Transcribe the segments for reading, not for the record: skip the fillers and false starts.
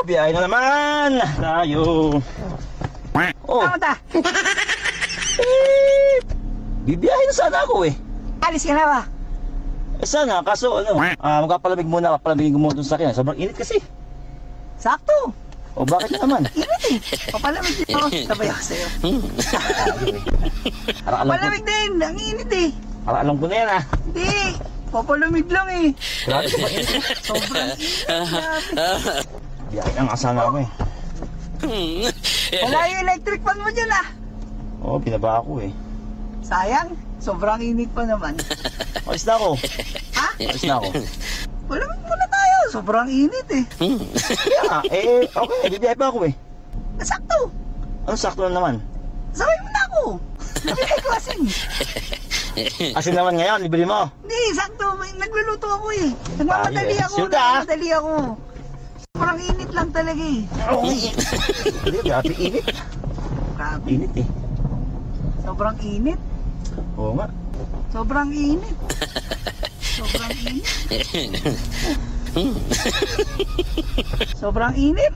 biyahe na naman tayo. Oh. Tama. Bibiyahe na sana ako eh. Alis ka na ba? Sana, kaso ano, magpapalamig muna, papalamigin ko muna dun sa akin. Sobrang init kasi. Sakto. O bakit naman? Init eh. Papalamig din ako. Sabay ako sa'yo. Papalamig din. Ang init eh. Alam ko na yan Hindi. Papalamig lang eh. Grabe ko ba init? Sobrang init. Biyahe na nga sana ako eh. Wala yung electric fan mo dyan ah. Oo, binaba ako eh. Sayang. Sobrang init pa naman. Alis na ako. Ha? Alis na ako. Palamig muna tayo. Sobrang init eh. Kaya nga, okay, bibiyahe pa ako eh. Sakto. Ano sakto na naman? Sabay mo na ako. Nabigay ko asin. Asin naman ngayon, libili mo. Hindi, sakto. Nagluluto ako eh. Nagmamadali Ayos. ako. Sure ka, ah? Nagmamadali ako. Sobrang init lang talaga eh. Okay. Hindi, grabe init. Grabe. Init eh. Sobrang init. Oo nga. Sobrang init. Sobrang init. Sobrang init.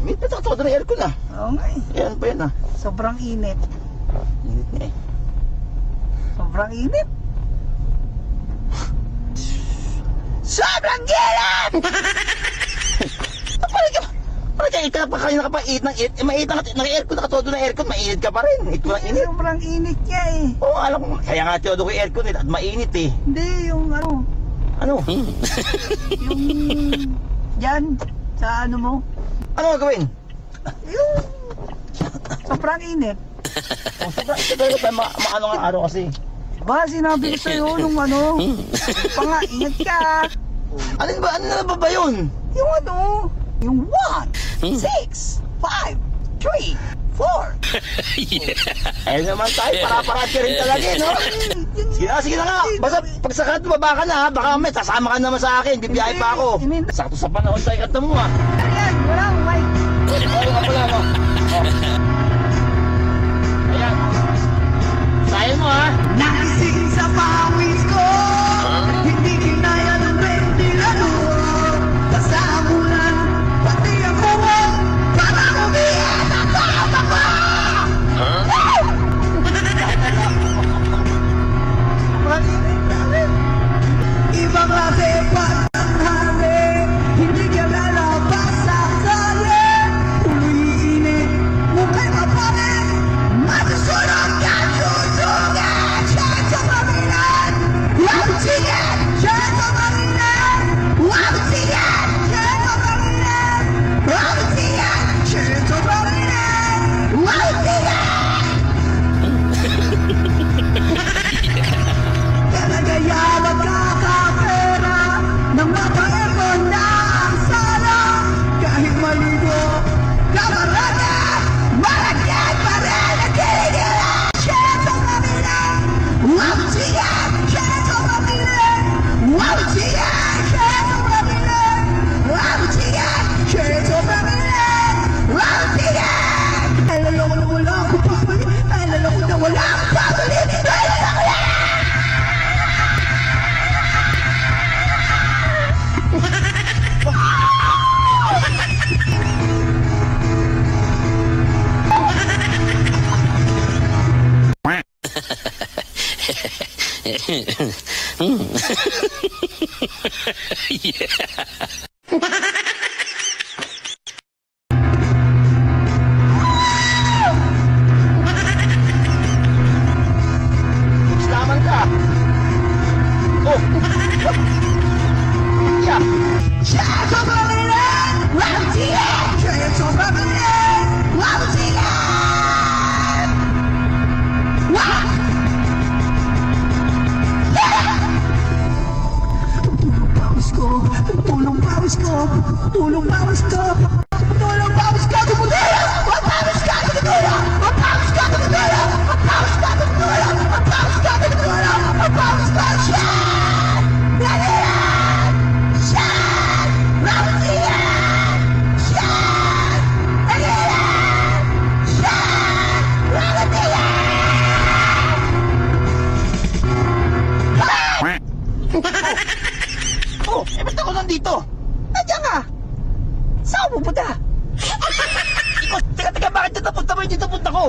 May patakto na aircon ah. Oo nga eh. Ayan pa yan ah. Sobrang init. Init nga eh. Sobrang init. Sobrang init! Parang ikaw pa kayo nakapait ng it. Mait ng aircon, nakatodo ng aircon, mainit ka pa rin. Ito lang init. Sobrang init niya eh. Oo, alam ko. Kaya nga tiodo ko yung aircon at mainit eh. Hindi, yung ano. Ano? Yung... Diyan. Sa ano mo. Ano gagawin? Yung... Sobrang init. Oh, sobrang ito talaga tayo maano nga araw kasi. Ba, sinabi ko sa'yo nung ano. Pa nga, ingat ka. Alin ba? Ano na ba yun? Yung ano. Yung 1, 6, 5, 3, 4. Ayun naman tayo, para-parad ka rin talaga eh, no? Sige na nga. Basta pagsakat baba ka na ha. Baka may sasama ka naman sa akin. Bibiyahe pa ako. Sakto sa panahon tayo kanta mo ha. Ano yan? Walang mic. Oo nga pala no. Ayan. Sayo mo ha. Nagising sa pawis ko. Hindi kinaya ng ventilador. Kasamulan. Pati ako para umiyak ang tama ko. Ibang klase pa ang hangin. Hindi ka lalabas sa kalye. Umiinit, mukhay mapalit. Masusunod ka, susugin. Siya pamilan. Wabutigan, siya pamilan. Wabutigan, siya pamilan. Wabutigan, siya pamilan. Wabutigan. Talaga yan magkakapera ng mapa-epon na ang sala. Kahit maligo, kamarada, malagyan pa rin ang kinigilan. Siyento pamilan, wabutigan, siyento pamilan, wabutigan, siyento pamilan, wabutigan, siyento pamilan, wabutigan. Ay laloko na wala akong pabalik, ay laloko na wala akong pabalik, ay laloko na. Islaman ka. Oh. Yeah. Siyento pamilan, wabutigan, siyento pamilan, wabutigan. Tulong pawis ko, tulong pawis ko, tulong pawis ko, tumutulong, ang pawis ko, tumutulong, ang pawis ko, tumutulong, ang pawis ko, tumutulong, ang pawis ko, tumutulong, ang pawis ko, siyan! Nalilan! Siyan! Wabutigan! Siyan! Nalilan! Siyan! Wabutigan! Oh, ba't ako nandito? Nandiyan ka!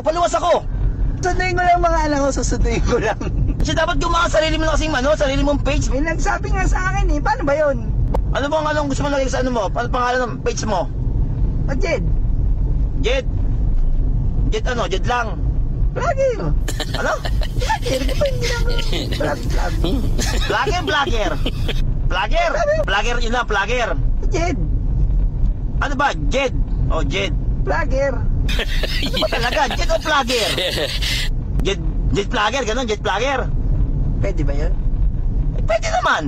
paluwas ako. Sunduin ko lang mga anak ko, susunduin ko lang. Kasi dapat gumawa sarili mo na kasing sarili mong page. May nagsabi nga sa akin eh, paano ba yun? Ano bang anong gusto mo lagay sa ano mo? Ano pangalan ng page mo? O Jed, Jed? Jed ano? Jed lang? vlogger. Ano? Vlogger, di ba hindi lang vlog. Vlogger? Vlogger? Vlogger yun lang, vlogger. Jed, Ano ba? Jed? Oh, Jed. vlogger. Ano ba talaga? Jed o vlogger? Jed vlogger, ganun, Jed vlogger. Pwede ba yun? Pwede naman.